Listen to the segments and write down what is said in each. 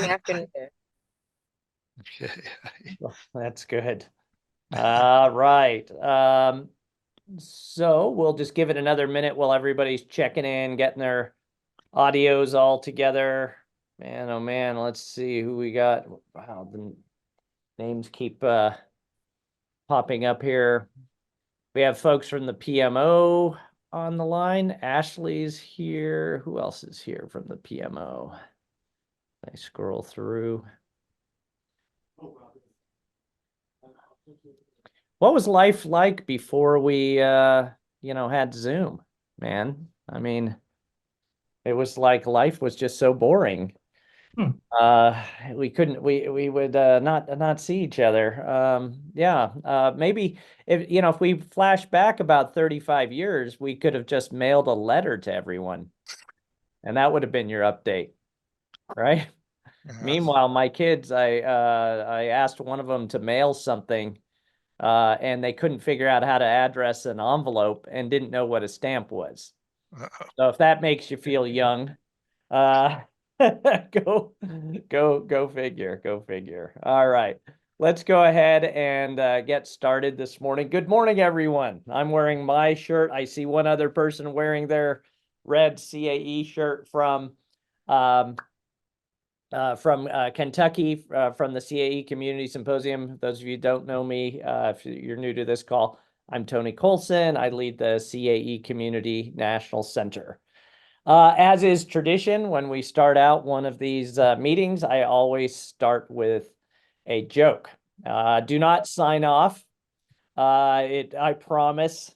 afternoon. Well, that's good. Right. So we'll just give it another minute while everybody's checking in, getting their audios all together. Man, oh man, let's see who we got. Wow, the names keep popping up here. We have folks from the PMO on the line. Ashley's here. Who else is here from the PMO? I scroll through. What was life like before we had Zoom, man? I mean, it was like life was just so boring. We would not see each other. Maybe if we flash back about 35 years, we could have just mailed a letter to everyone, and that would have been your update, right? Meanwhile, my kids, I asked one of them to mail something, and they couldn't figure out how to address an envelope and didn't know what a stamp was. So if that makes you feel young, go figure, go figure. All right, let's go ahead and get started this morning. Good morning, everyone. I'm wearing my shirt. I see one other person wearing their red CAE shirt from Kentucky, from the CAE Community Symposium. Those of you who don't know me, if you're new to this call, I'm Tony Colson. I lead the CAE Community National Center. As is tradition, when we start out one of these meetings, I always start with a joke. Do not sign off. I promise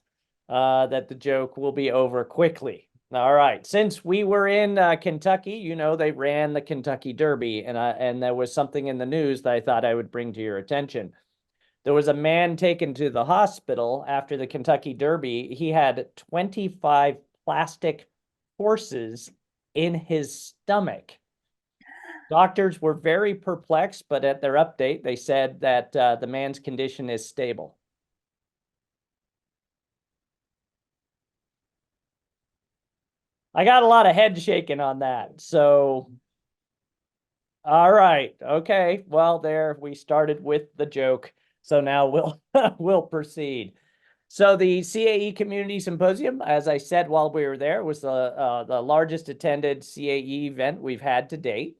that the joke will be over quickly. All right. Since we were in Kentucky, they ran the Kentucky Derby, and there was something in the news that I thought I would bring to your attention. There was a man taken to the hospital after the Kentucky Derby. He had 25 plastic horses in his stomach. Doctors were very perplexed, but at their update, they said that the man's condition is stable. I got a lot of head shaking on that. So, all right. Okay. Well, there we started with the joke. So now we'll proceed. So the CAE Community Symposium, as I said while we were there, was the largest attended CAE event we've had to date.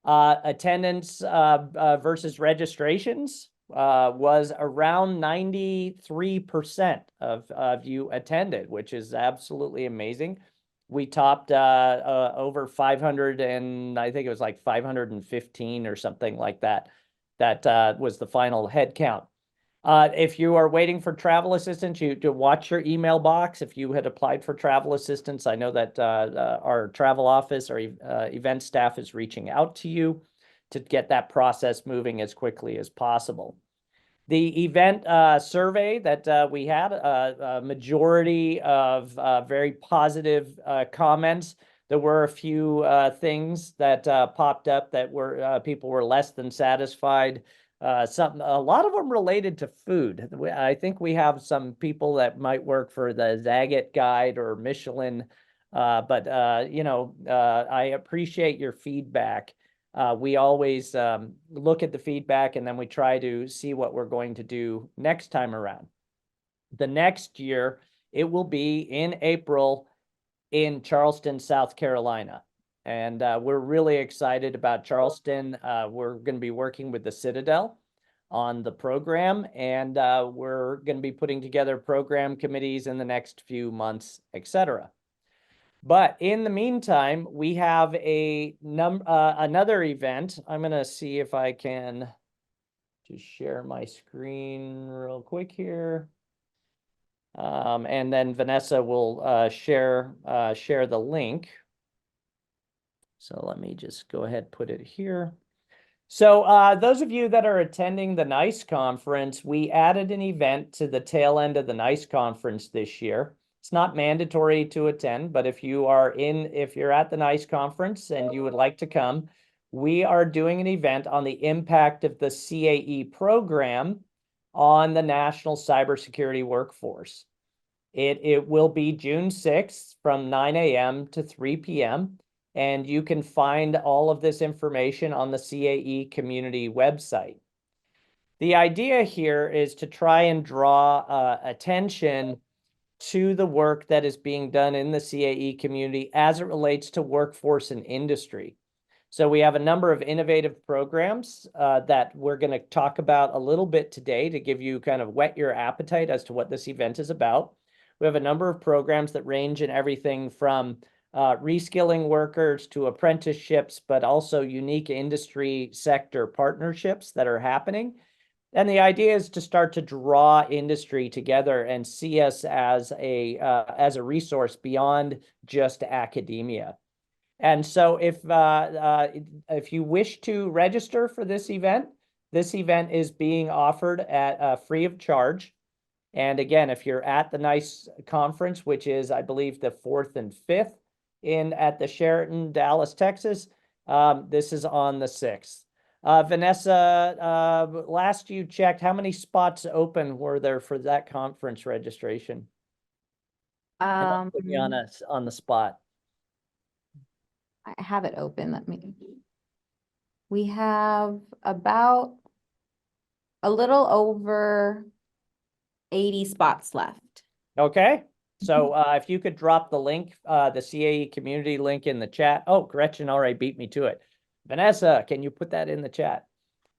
Attendance versus registrations was around 93% of you attended, which is absolutely amazing. We topped over 500, and I think it was like 515 or something like that. That was the final head count. If you are waiting for travel assistance, you to watch your email box. If you had applied for travel assistance, I know that our travel office or event staff is reaching out to you to get that process moving as quickly as possible. The event survey that we had, a majority of very positive comments. There were a few things that popped up that were people were less than satisfied. A lot of them related to food. I think we have some people that might work for the Zagat Guide or Michelin, but I appreciate your feedback. We always look at the feedback, and then we try to see what we're going to do next time around. The next year, it will be in April in Charleston, South Carolina. And we're really excited about Charleston. We're going to be working with the Citadel on the program, and we're going to be putting together program committees in the next few months, etc. But in the meantime, we have another event. I'm going to see if I can just share my screen real quick here. And then Vanessa will share the link. So let me just go ahead and put it here. So those of you that are attending the NICE conference, we added an event to the tail end of the NICE conference this year. It's not mandatory to attend, but if you're at the NICE conference and you would like to come, we are doing an event on the impact of the CAE program on the national cybersecurity workforce. It will be June 6th from 9 a.m. to 3 p.m. and you can find all of this information on the CAE community website. The idea here is to try and draw attention to the work that is being done in the CAE community as it relates to workforce and industry. So we have a number of innovative programs that we're going to talk about a little bit today to give you kind of whet your appetite as to what this event is about. We have a number of programs that range in everything from reskilling workers to apprenticeships, but also unique industry sector partnerships that are happening. And the idea is to start to draw industry together and see us as a resource beyond just academia. And so if you wish to register for this event is being offered at free of charge. And again, if you're at the NICE conference, which is, I believe, the 4th and 5th at the Sheraton, Dallas, Texas, this is on the 6th. Vanessa, last you checked, how many spots open were there for that conference registration? Put me on the spot. I have it open. We have about a little over 80 spots left. Okay. So if you could drop the link, the CAE community link in the chat. Oh, Gretchen already beat me to it. Vanessa, can you put that in the chat?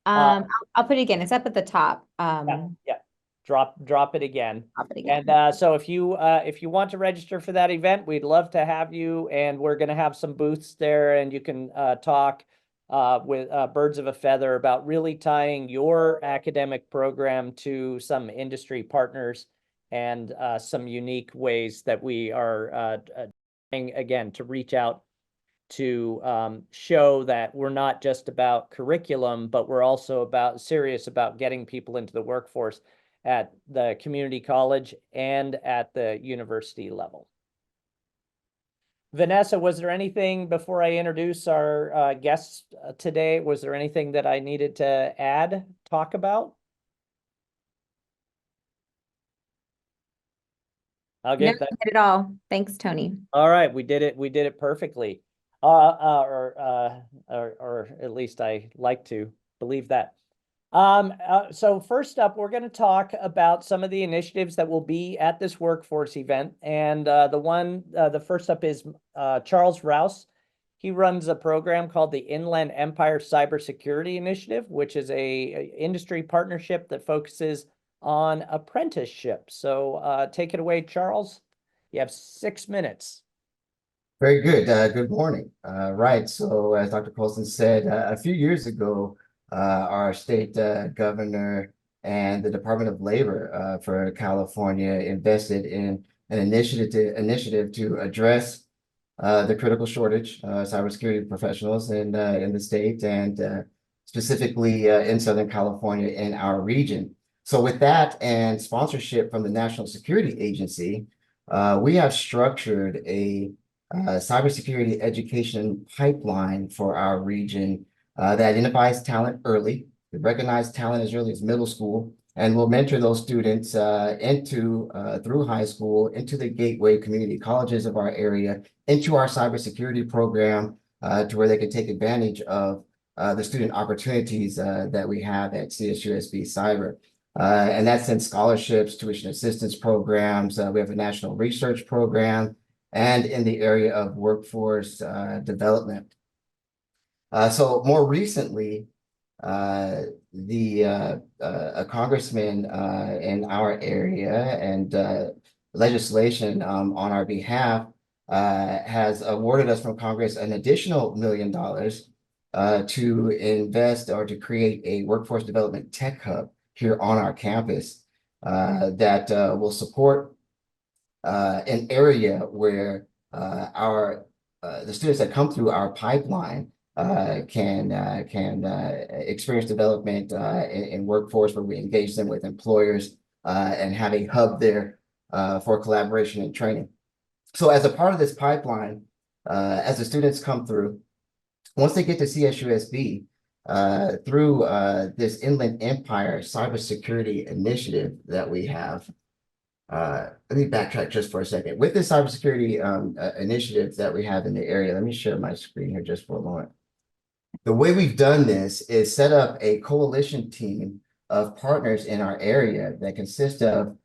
I'll put it again. It's up at the top. Yeah. Drop it again. Drop it again. And so if you want to register for that event, we'd love to have you. And we're going to have some booths there, and you can talk with birds of a feather about really tying your academic program to some industry partners and some unique ways that we are trying, again, to reach out to show that we're not just about curriculum, but we're also serious about getting people into the workforce at the community college and at the university level. Vanessa, was there anything before I introduce our guests today? Was there anything that I needed to talk about? No, you did it all. Thanks, Tony. All right, we did it perfectly. Or at least I like to believe that. So first up, we're going to talk about some of the initiatives that will be at this workforce event. And the first up is Charles Rouse. He runs a program called the Inland Empire Cybersecurity Initiative, which is a industry partnership that focuses on apprenticeships. So take it away, Charles. You have 6 minutes. Very good. Good morning. Right. So as Dr. Colson said, a few years ago, our state governor and the Department of Labor for California invested in an initiative to address the critical shortage of cybersecurity professionals in the state, and specifically in Southern California in our region. So with that and sponsorship from the National Security Agency, we have structured a cybersecurity education pipeline for our region that identifies talent early, we recognize talent as early as middle school, and we'll mentor those students through high school, into the gateway community colleges of our area, into our cybersecurity program to where they can take advantage of the student opportunities that we have at CSUSB Cyber. And that's in scholarships, tuition assistance programs. We have a national research program, and in the area of workforce development. So more recently, a congressman in our area and legislation on our behalf has awarded us from Congress an additional $1 million to invest or to create a workforce development tech hub here on our campus that will support an area where the students that come through our pipeline can experience development in workforce, where we engage them with employers and have a hub there for collaboration and training. So as a part of this pipeline, as the students come through, once they get to CSUSB, through this Inland Empire Cybersecurity Initiative that we have, let me backtrack just for a second. With the cybersecurity initiatives that we have in the area, let me share my screen here just for a moment. The way we've done this is set up a coalition team of partners in our area that consist of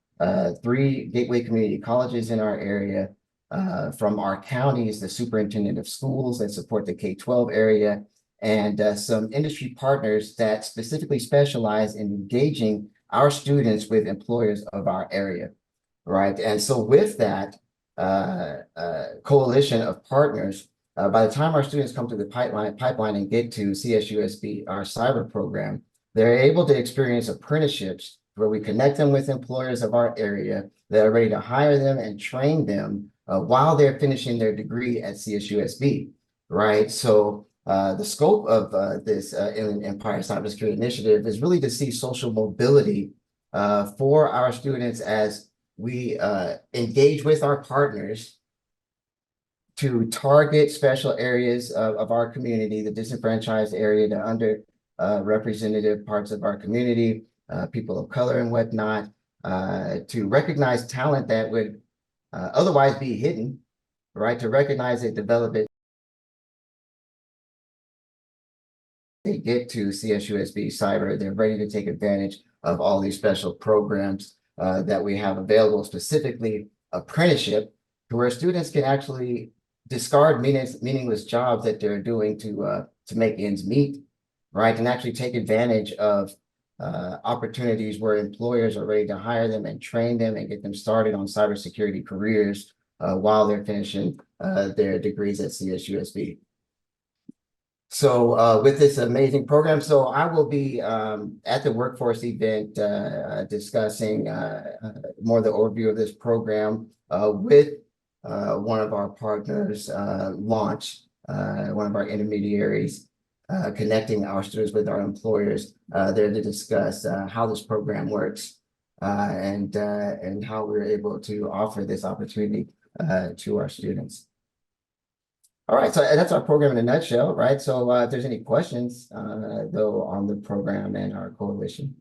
3 gateway community colleges in our area. From our counties, the superintendent of schools that support the K-12 area, and some industry partners that specifically specialize in engaging our students with employers of our area, right? And so with that coalition of partners, by the time our students come through the pipeline and get to CSUSB, our cyber program, they're able to experience apprenticeships where we connect them with employers of our area that are ready to hire them and train them while they're finishing their degree at CSUSB, right? So the scope of this Inland Empire Cybersecurity Initiative is really to see social mobility for our students as we engage with our partners to target special areas of our community, the disenfranchised area, the underrepresented parts of our community, people of color and whatnot, to recognize talent that would otherwise be hidden, right? To recognize it, develop it. They get to CSUSB Cyber, they're ready to take advantage of all these special programs that we have available, specifically apprenticeship, to where students can actually discard meaningless jobs that they're doing to make ends meet, right? And actually take advantage of opportunities where employers are ready to hire them and train them and get them started on cybersecurity careers while they're finishing their degrees at CSUSB. So with this amazing program, so I will be at the workforce event discussing more of the overview of this program with one of our partners, Launch, one of our intermediaries, connecting our students with our employers there to discuss how this program works and how we're able to offer this opportunity to our students. All right, so that's our program in a nutshell, right? So if there's any questions, though, on the program and our coalition,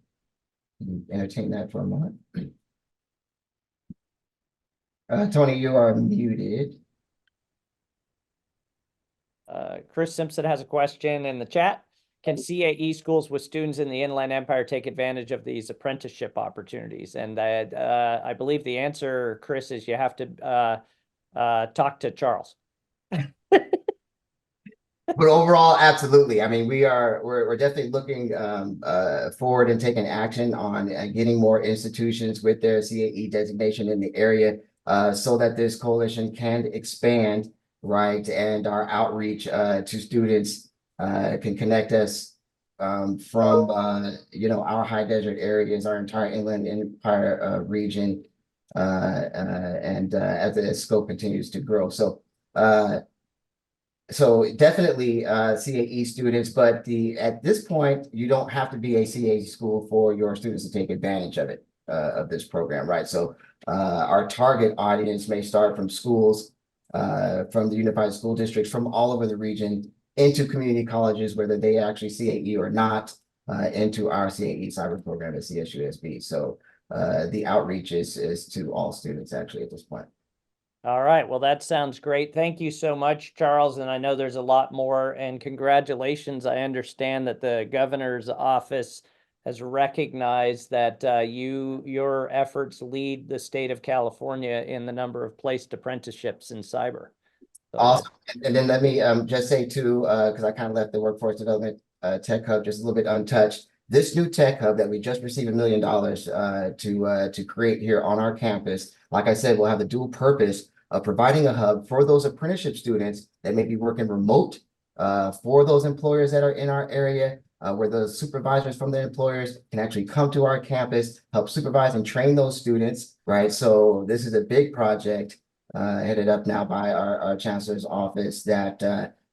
entertain that for a moment. Tony, you are muted. Chris Simpson has a question in the chat. Can CAE schools with students in the Inland Empire take advantage of these apprenticeship opportunities? And I believe the answer, Chris, is you have to talk to Charles. But overall, absolutely. I mean, we're definitely looking forward and taking action on getting more institutions with their CAE designation in the area so that this coalition can expand, right? And our outreach to students can connect us from our high desert areas, our entire Inland Empire region, and as the scope continues to grow. So definitely CAE students, but at this point, you don't have to be a CAE school for your students to take advantage of it, of this program, right? So our target audience may start from schools, from the unified school districts, from all over the region, into community colleges, whether they actually CAE or not, into our CAE cyber program at CSUSB. So the outreach is to all students actually at this point. All right. Well, that sounds great. Thank you so much, Charles. And I know there's a lot more, and congratulations. I understand that the governor's office has recognized that your efforts lead the state of California in the number of placed apprenticeships in cyber. So awesome. And then let me just say too, because I kind of left the Workforce Development Tech Hub just a little bit untouched. This new tech hub that we just received $1 million to create here on our campus, like I said, will have the dual purpose of providing a hub for those apprenticeship students that may be working remote for those employers that are in our area, where the supervisors from the employers can actually come to our campus, help supervise and train those students, right? So this is a big project headed up now by our chancellor's office that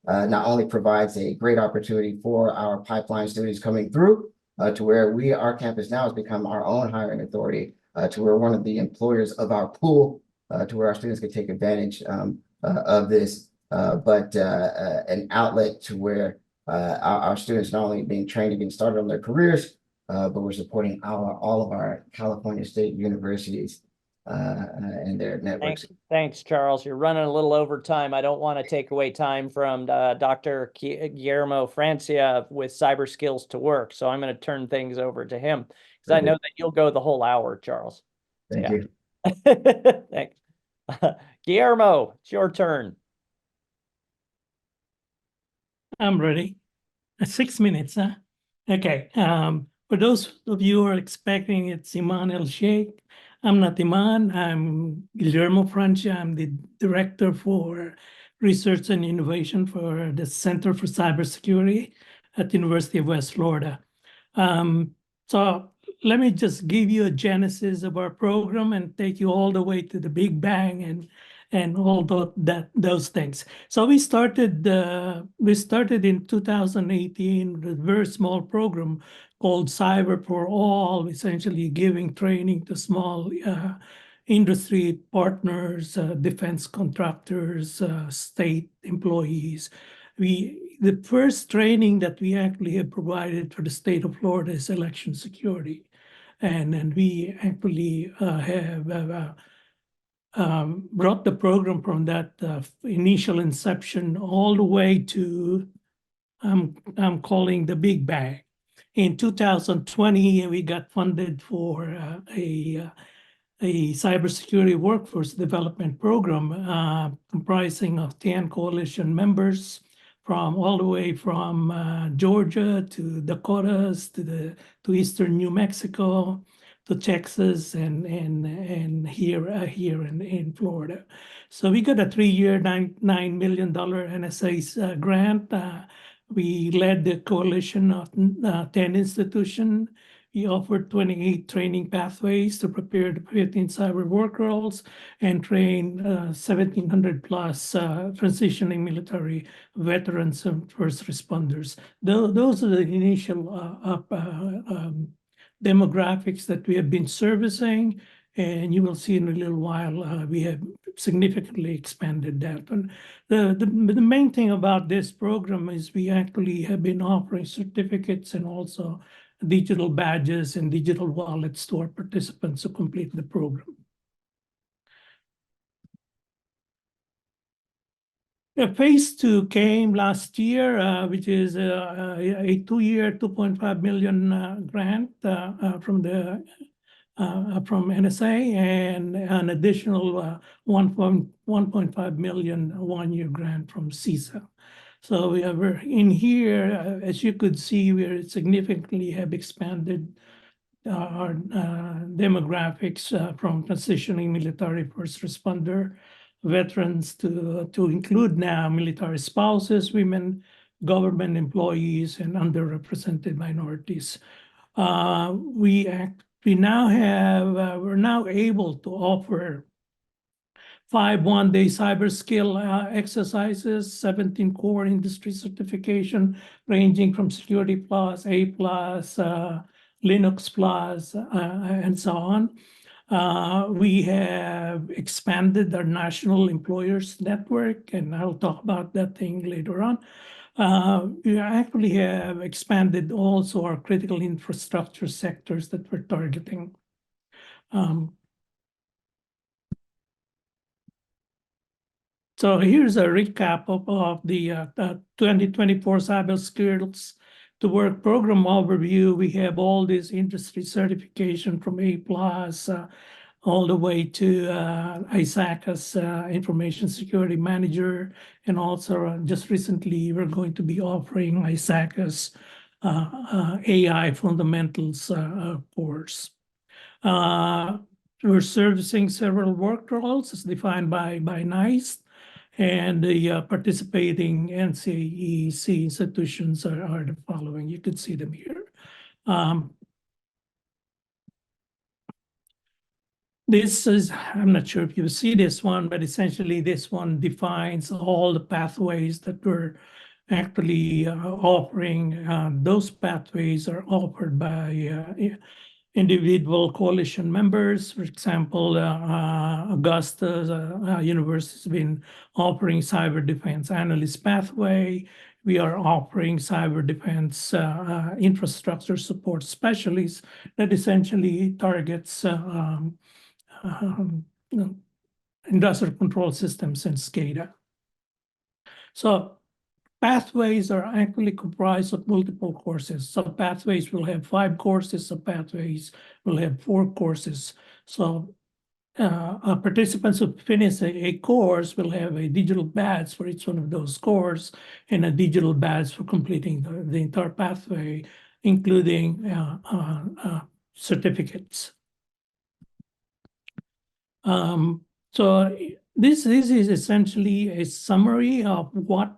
not only provides a great opportunity for our pipeline students coming through to where our campus now has become our own hiring authority, to where one of the employers of our pool, to where our students can take advantage of this, but an outlet to where our students not only being trained and getting started on their careers, but we're supporting all of our California state universities and their networks. Thanks, Charles. You're running a little over time. I don't want to take away time from Dr. Guillermo Francia with Cyber Skills to Work. So I'm going to turn things over to him because I know that you'll go the whole hour, Charles. Thank you. Thanks. Guillermo, it's your turn. I'm ready. 6 minutes, huh? Okay. For those of you who are expecting it's Iman El-Sheikh, I'm not Iman. I'm Guillermo Francia. I'm the Director for Research and Innovation for the Center for Cybersecurity at the University of West Florida. So let me just give you a genesis of our program and take you all the way to the Big Bang and all those things. So we started in 2018 with a very small program called Cyber for All, essentially giving training to small industry partners, defense contractors, state employees. The first training that we actually have provided for the state of Florida is election security. And we actually have brought the program from that initial inception all the way to I'm calling the Big Bang. In 2020, we got funded for a cybersecurity workforce development program comprising of 10 coalition members from all the way from Georgia to Dakotas to eastern New Mexico to Texas and here in Florida. So we got a 3-year, $9 million NSA grant. We led the coalition of 10 institutions. We offered 28 training pathways to prepare the 15 cyber work roles and train 1,700 plus transitioning military veterans and first responders. Those are the initial demographics that we have been servicing, and you will see in a little while we have significantly expanded that. And the main thing about this program is we actually have been offering certificates and also digital badges and digital wallets to our participants who complete the program. Phase 2 came last year, which is a 2-year, $2.5 million grant from NSA and an additional $1.5 million 1-year grant from CISA. So we are in here, as you could see, we significantly have expanded our demographics from transitioning military first responder veterans to include now military spouses, women, government employees, and underrepresented minorities. We're now able to offer 5 1-day cyber skill exercises, 17 core industry certification, ranging from Security Plus, A Plus, Linux Plus, and so on. We have expanded our national employers network, and I'll talk about that thing later on. We actually have expanded also our critical infrastructure sectors that we're targeting. So here's a recap of the 2024 Cyber Skills to Work program overview. We have all this industry certification from A+, all the way to ISACA's Information Security Manager. And also just recently, we're going to be offering ISACA's AI Fundamentals course. We're servicing several work roles as defined by NICE. And the participating NCEC institutions are the following. You could see them here. This is, I'm not sure if you see this one, but essentially this one defines all the pathways that we're actually offering. Those pathways are offered by individual coalition members. For example, Augusta University has been offering cyber defense analyst pathway. We are offering cyber defense infrastructure support specialists that essentially targets industrial control systems and SCADA. So pathways are actually comprised of multiple courses. Some pathways will have 5 courses, some pathways will have 4 courses. So participants who finish a course will have a digital badge for each one of those courses and a digital badge for completing the entire pathway, including certificates. So this is essentially a summary of what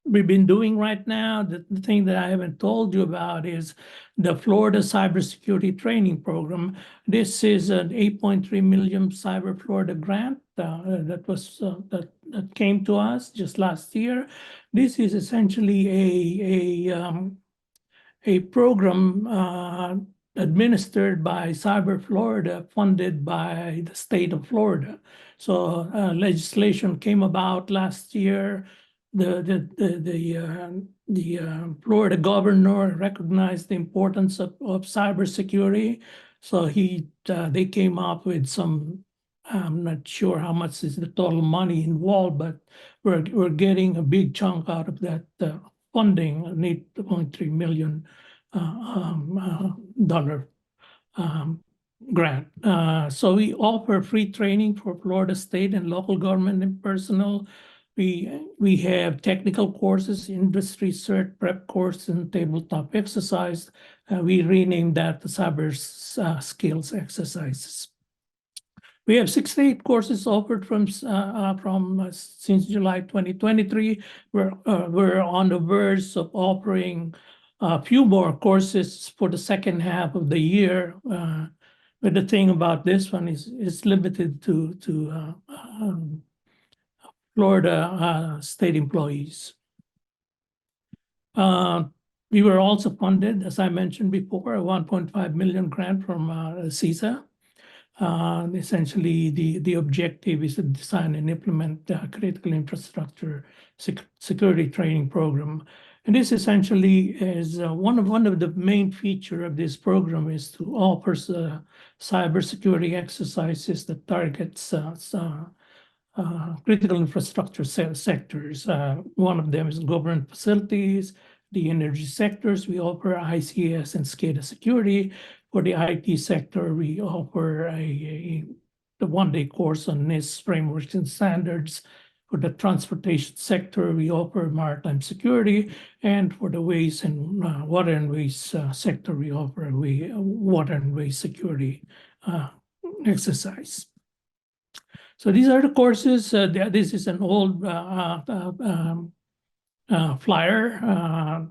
we've been doing right now. The thing that I haven't told you about is the Florida Cybersecurity Training Program. This is an $8.3 million Cyber Florida grant that came to us just last year. This is essentially a program administered by Cyber Florida, funded by the state of Florida. So legislation came about last year. The Florida governor recognized the importance of cybersecurity, so they came up with some. I'm not sure how much is the total money involved, but we're getting a big chunk out of that funding, an $8.3 million dollar grant. So we offer free training for Florida state and local government and personnel. We have technical courses, industry cert prep course, and tabletop exercise. We renamed that the cyber skills exercises. We have 68 courses offered from since July 2023. We're on the verge of offering a few more courses for the second half of the year. But the thing about this one is it's limited to Florida state employees. We were also funded, as I mentioned before, a $1.5 million grant from CISA. Essentially, the objective is to design and implement critical infrastructure security training program. And this essentially is one of the main feature of this program is to offer cybersecurity exercises that targets critical infrastructure sectors. One of them is government facilities, the energy sectors. We offer ICS and SCADA security. For the IT sector, we offer the one-day course on NIST frameworks and standards. For the transportation sector, we offer maritime security. And for the waste and water and waste sector, we offer a water and waste security exercise. So these are the courses. This is an old flyer.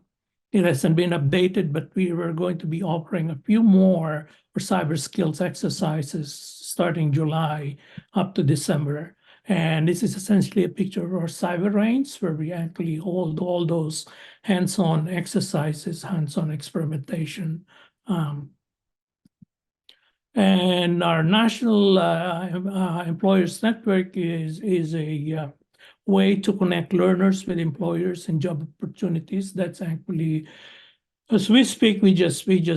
It hasn't been updated, but we were going to be offering a few more for cyber skills exercises starting July up to December. And this is essentially a picture of our cyber range where we actually hold all those hands-on exercises, hands-on experimentation. And our national employers network is a way to connect learners with employers and job opportunities. That's actually, as we speak, we just enabled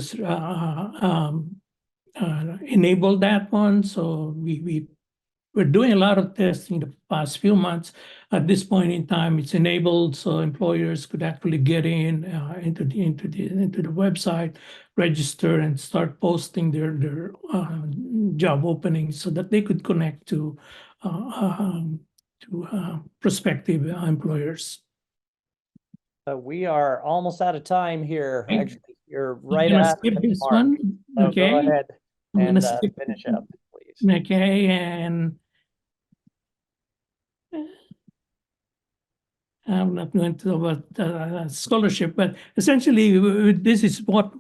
that one. So we're doing a lot of testing the past few months. At this point in time, it's enabled, so employers could actually get into the website, register, and start posting their job openings so that they could connect to prospective employers. We are almost out of time here. Okay. Actually, you're I'm right gonna at skip the this mark. one. So Okay. go ahead I'm gonna and skip finish this up, please. Okay, and I'm not going to talk about scholarship, but essentially this is what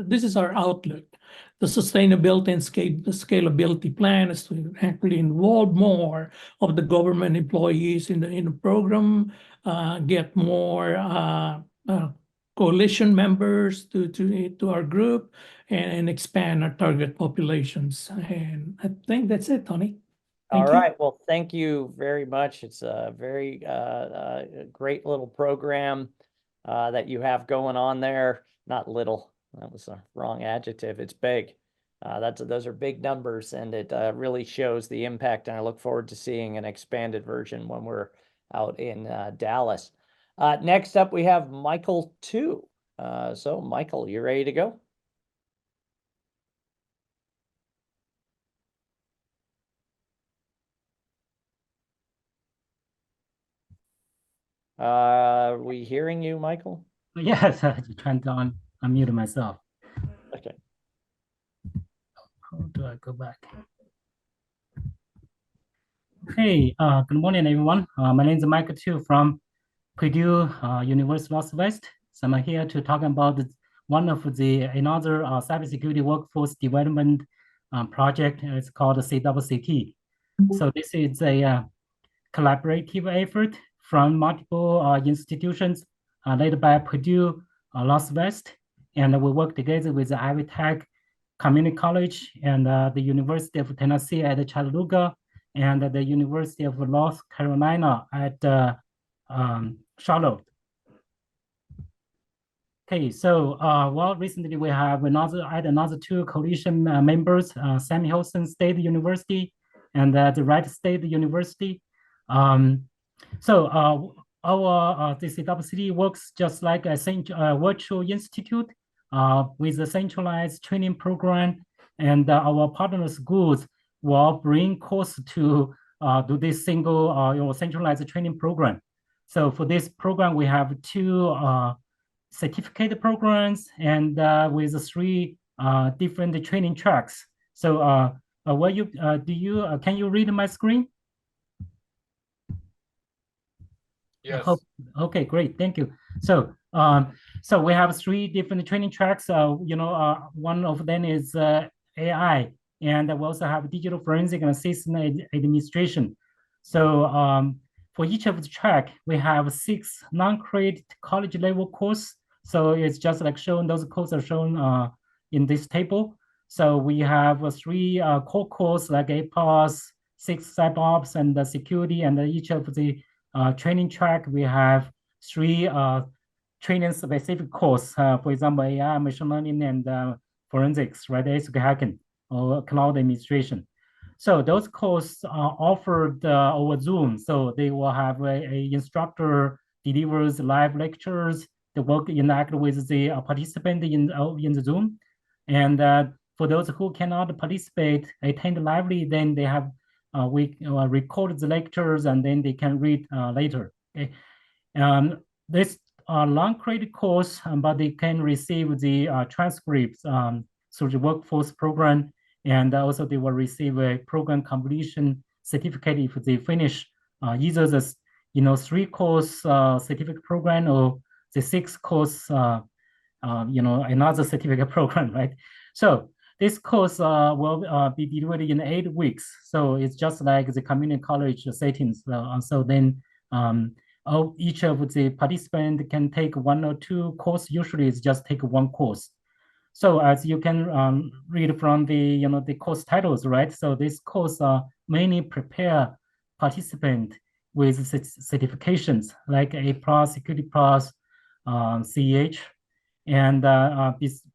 this is our outlook. The sustainability and scalability plan is to actually involve more of the government employees in the program, get more coalition members to our group, and expand our target populations. And I think that's it, Tony. All Thank you. right. Well, thank you very much. It's a very great little program that you have going on there. Not little, that was a wrong adjective. It's big. Those are big numbers, and it really shows the impact. And I look forward to seeing an expanded version when we're out in Dallas. Next up, we have Michael 2. So Michael, you ready to go? Are we hearing you, Michael? Yes, I trying to unmute myself. Okay. How do I go back? Hey, good morning, everyone. My name is Michael Tu from Purdue University Northwest. So I'm here to talk about another cybersecurity workforce development project. It's called CWCT. So this is a collaborative effort from multiple institutions led by Purdue Northwest, and we work together with the Ivy Tech Community College and the University of Tennessee at Chattanooga, and the University of North Carolina at Charlotte. Okay, so well, recently we have another two coalition members, Sam Houston State University and the Wright State University. So our CWCT works just like a virtual institute with a centralized training program, and our partner schools will bring course to do this single centralized training program. So for this program, we have two certificate programs and with three different training tracks. So can you read my screen? Yes. Okay, great, thank you. So so we have three different training tracks. One of them is AI, and we also have digital forensic and system administration. So for each of the track, we have 6 non-credit college level course. So it's just like shown, those courses are shown in this table. So we have 3 core courses like APOS, 6 CyberOps, and the security, and each of the training track, we have 3 training specific course, for example, AI, machine learning, and forensics, right? ASIC hacking or cloud administration. So those courses are offered over Zoom. So they will have a instructor delivers live lectures, the work interact with the participant in the Zoom. And for those who cannot participate, attend lively, then they have we record the lectures and then they can read later. Okay, this long credit course, but they can receive the transcripts through the workforce program, and also they will receive a program completion certificate if they finish either the 3 course certificate program or the 6 course another certificate program, right? So this course will be delivered in 8 weeks. So it's just like the community college settings. So then each of the participants can take 1 or 2 courses. Usually it's just take 1 course. So as you can read from the the course titles, right? So this course mainly prepare participant with certifications like A+, Security+, CEH. And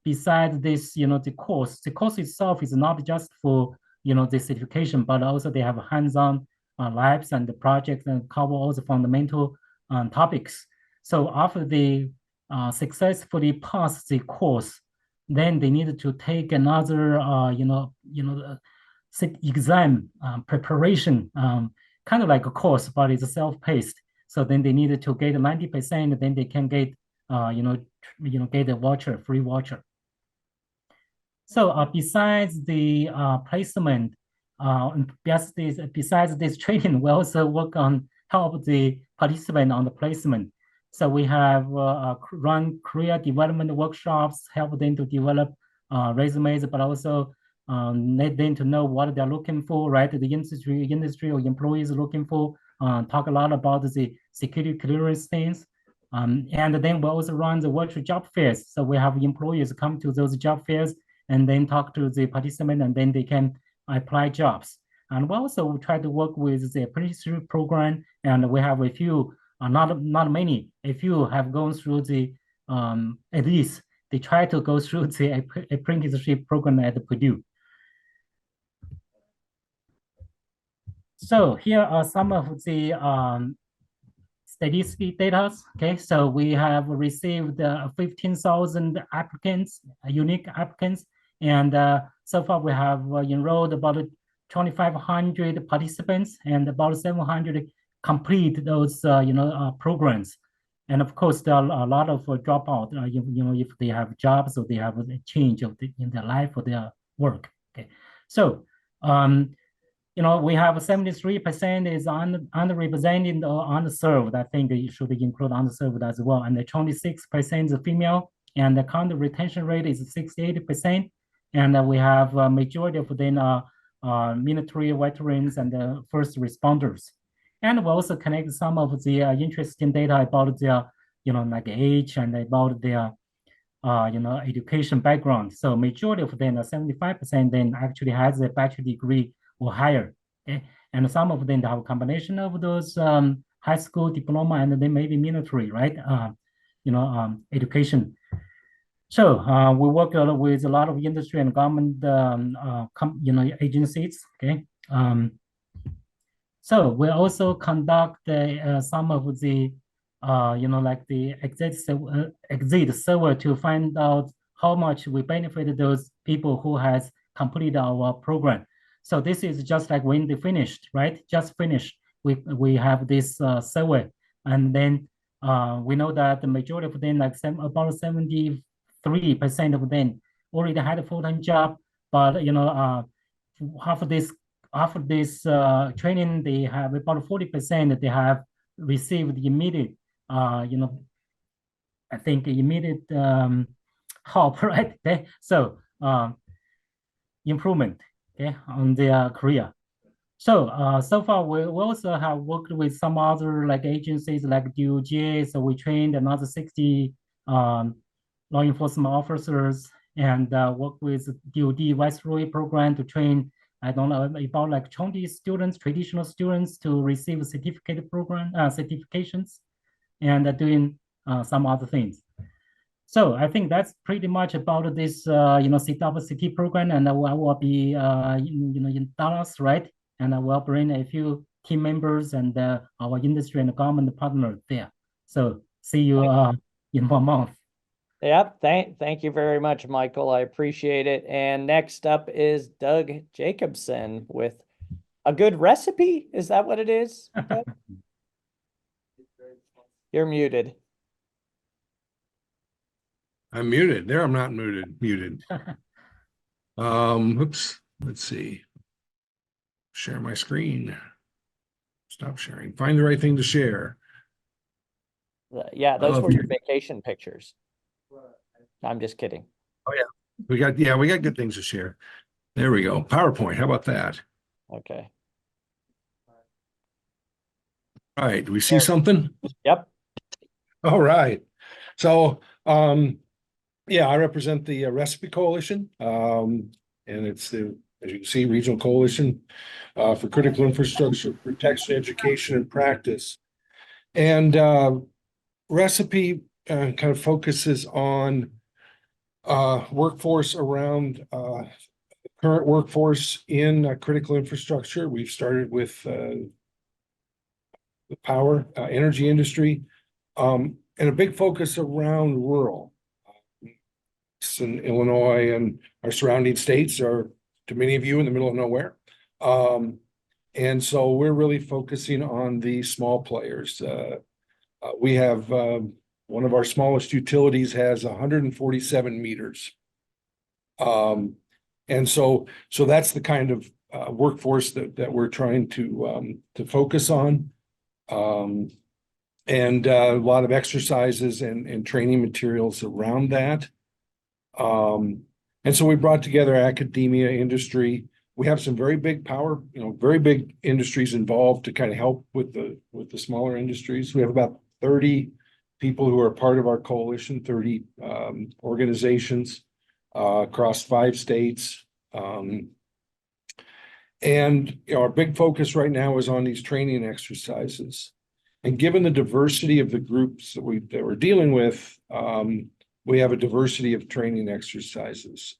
besides this, the course itself is not just for the certification, but also they have hands-on labs and the projects and cover all the fundamental topics. So after they successfully pass the course, then they need to take another exam preparation, kind of like a course, but it's self-paced. So then they need to get 90%, then they can get get a voucher, free voucher. So besides the placement, besides this training, we also work on help the participant on the placement. So we have run career development workshops, help them to develop resumes, but also let them to know what they're looking for, right? The industry or employees looking for. Talk a lot about the security clearance things. And then we also run the virtual job fairs. So we have employees come to those job fairs and then talk to the participant, and then they can apply jobs. And we also try to work with the apprenticeship program, and we have a few, not many, a few have gone through the, at least they try to go through the apprenticeship program at Purdue. So here are some of the statistic data. Okay, so we have received 15,000 applicants, unique applicants, and so far we have enrolled about 2,500 participants and about 700 complete those programs. And of course, there are a lot of dropout. If they have jobs or they have a change in their life or their work. Okay, so we have 73% is underrepresented or underserved. I think it should include underserved as well. And the 26% is female, and the current retention rate is 68%. And we have a majority of them are military veterans and first responders. And we also connect some of the interesting data about their, like age and about their, education background. So majority of them, 75%, then actually has a bachelor degree or higher. Okay, and some of them have a combination of those high school diploma and then maybe military, right? Education. So we work with a lot of industry and government, agencies. Okay. So we also conduct some of the, like the exit survey to find out how much we benefit those people who has completed our program. So this is just like when they finished, right? Just finished. We have this survey, and then we know that the majority of them, like about 73% of them, already had a full-time job. But after this training, they have about 40% that they have received immediate, I think immediate help, right? Okay, so improvement. Okay, on their career. So so far we also have worked with some other like agencies like DOJ. So we trained another 60 law enforcement officers and work with DOD Viceroy program to train, I don't know, about like 20 students, traditional students, to receive certificate program certifications, and doing some other things. So I think that's pretty much about this, CWCT program, and I will be, in Dallas, right? And I will bring a few team members and our industry and government partner there. So see you in 1 month. Yep. Thank you very much, Michael. I appreciate it. And next up is Doug Jacobson with a good recipe. Is that what it is? You're muted. I'm muted. There, I'm not muted. Oops. Let's see. Share my screen. Stop sharing. Find the right thing to share. Yeah, those were your vacation pictures. I'm just kidding. Oh yeah. We got good things to share. There we go. PowerPoint. How about that? Okay. All right. Do we see something? Yep. All right. So yeah, I represent the Recipe Coalition, and it's the, as you can see, Regional Coalition for Critical Infrastructure Protection, Education, and Practice. And Recipe kind of focuses on workforce around current workforce in critical infrastructure. We've started with the power, energy industry, and a big focus around rural. In Illinois and our surrounding states are, to many of you, in the middle of nowhere. And so we're really focusing on the small players. We have one of our smallest utilities has 147 meters. And so that's the kind of workforce that we're trying to focus on. And a lot of exercises and training materials around that. And so we brought together academia, industry. We have some very big power, very big industries involved to kind of help with the smaller industries. We have about 30 people who are part of our coalition, 30 organizations across 5 states. And our big focus right now is on these training exercises. And given the diversity of the groups that we're dealing with, we have a diversity of training exercises.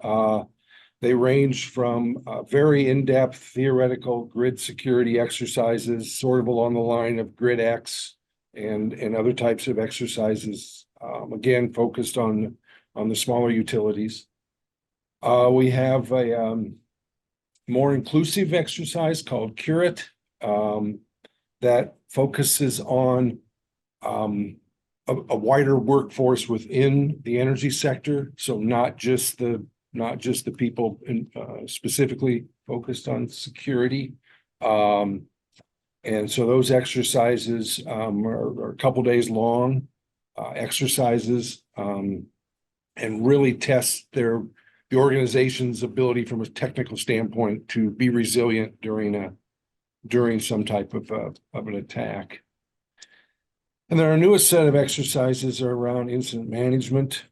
They range from very in-depth theoretical grid security exercises, sort of along the line of GridX and other types of exercises, again, focused on the smaller utilities. We have a more inclusive exercise called Curate that focuses on a wider workforce within the energy sector. So not just the people specifically focused on security. And so those exercises are a couple days long exercises and really test the organization's ability from a technical standpoint to be resilient during some type of an attack. And then our newest set of exercises are around incident management.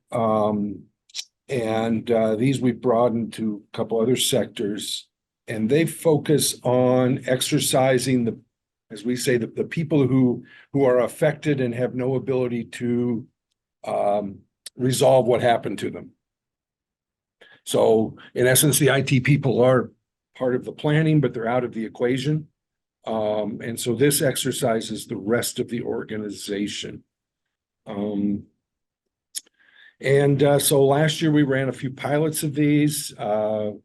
These we've broadened to a couple other sectors, and they focus on exercising as we say, the people who are affected and have no ability to resolve what happened to them. So in essence, the IT people are part of the planning, but they're out of the equation. And so this exercises the rest of the organization. So last year we ran a few pilots of these, had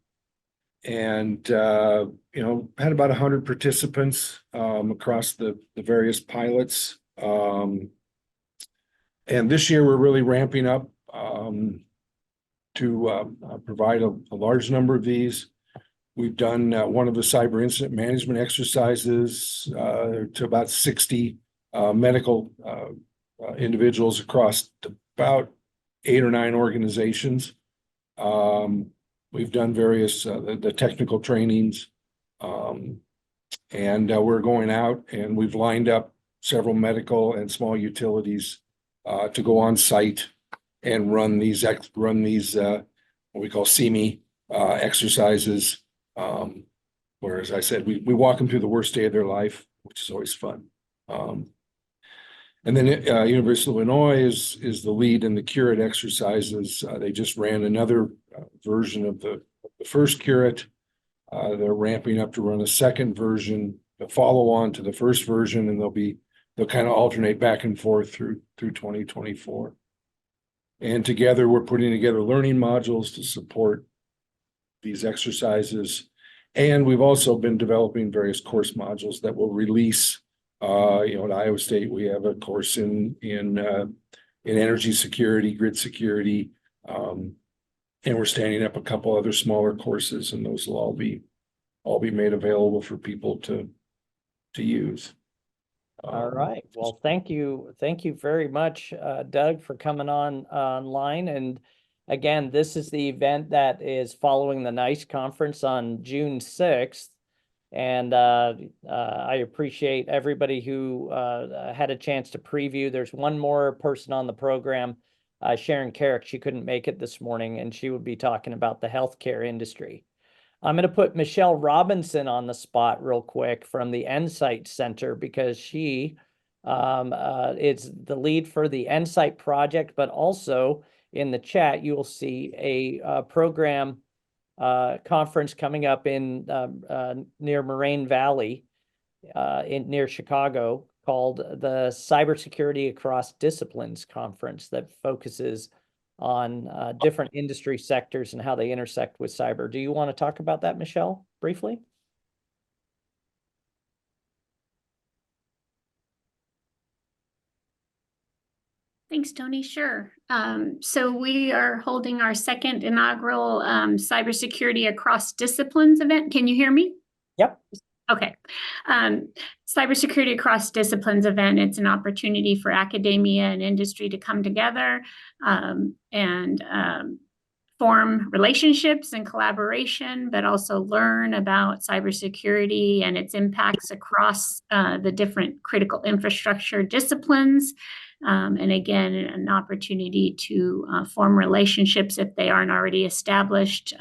about 100 participants across the various pilots. And this year we're really ramping up to provide a large number of these. We've done one of the cyber incident management exercises to about 60 medical individuals across about 8 or 9 organizations. We've done various the technical trainings, and we're going out and we've lined up several medical and small utilities to go on site and run these what we call CME exercises. Where, as I said, we walk them through the worst day of their life, which is always fun. And then University of Illinois is the lead in the Curate exercises. They just ran another version of the first Curate. They're ramping up to run a second version, the follow on to the first version, and they'll kind of alternate back and forth through 2024. And together we're putting together learning modules to support these exercises. And we've also been developing various course modules that will release. At Iowa State, we have a course in energy security, grid security, and we're standing up a couple other smaller courses, and those will all be made available for people to use. All right. Well, thank you very much, Doug, for coming online. And again, this is the event that is following the NICE conference on June 6th. And I appreciate everybody who had a chance to preview. There's one more person on the program, Sharon Carrick. She couldn't make it this morning, and she would be talking about the healthcare industry. I'm going to put Michelle Robinson on the spot real quick from the EnSite Center, because she is the lead for the EnSite project, but also in the chat, you will see a program conference coming up in near Moraine Valley near Chicago called the Cybersecurity Across Disciplines Conference that focuses on different industry sectors and how they intersect with cyber. Do you want to talk about that, Michelle, briefly? Thanks, Tony. Sure. So we are holding our second inaugural Cybersecurity Across Disciplines event. Can you hear me? Yep. Okay. Cybersecurity Across Disciplines event. It's an opportunity for academia and industry to come together and form relationships and collaboration, but also learn about cybersecurity and its impacts across the different critical infrastructure disciplines. And again, an opportunity to form relationships if they aren't already established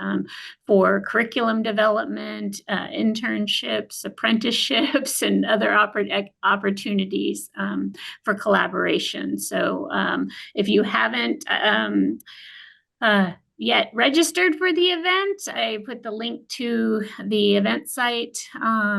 for curriculum development, internships, apprenticeships, and other opportunities for collaboration. So if you haven't yet registered for the event, I put the link to the event site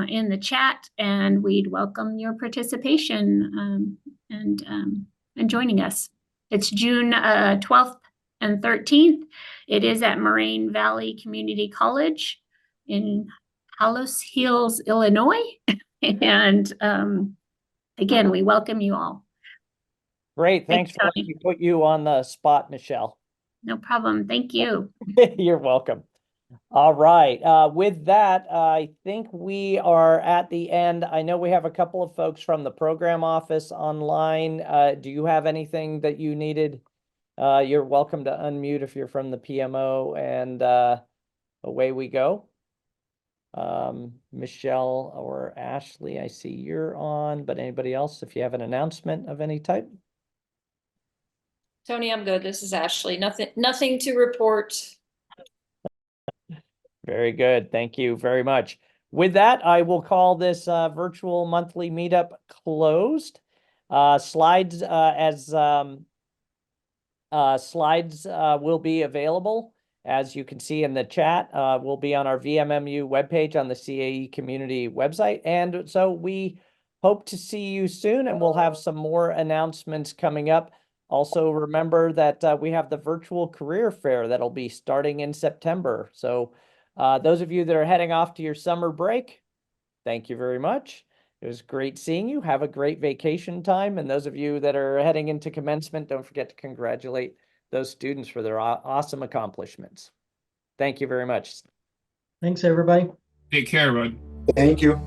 in the chat, and we'd welcome your participation and joining us. It's June 12th and 13th. It is at Moraine Valley Community College in Palos Hills, Illinois. And again, we welcome you all. Great. Thanks, Thanks for letting Tony. me put you on the spot, Michelle. No problem. Thank you. You're welcome. All right. With that, I think we are at the end. I know we have a couple of folks from the program office online. Do you have anything that you needed? You're welcome to unmute if you're from the PMO, and away we go. Michelle or Ashley, I see you're on, but anybody else, if you have an announcement of any type? Tony, I'm good. This is Ashley. Nothing to report. Very good. Thank you very much. With that, I will call this virtual monthly meetup closed. Slides will be available, as you can see in the chat, will be on our VMMU webpage on the CAE community website. And so we hope to see you soon, and we'll have some more announcements coming up. Also, remember that we have the virtual career fair that'll be starting in September. So those of you that are heading off to your summer break, thank you very much. It was great seeing you. Have a great vacation time. And those of you that are heading into commencement, don't forget to congratulate those students for their awesome accomplishments. Thank you very much. Thanks, everybody. Take care, bud. Thank you.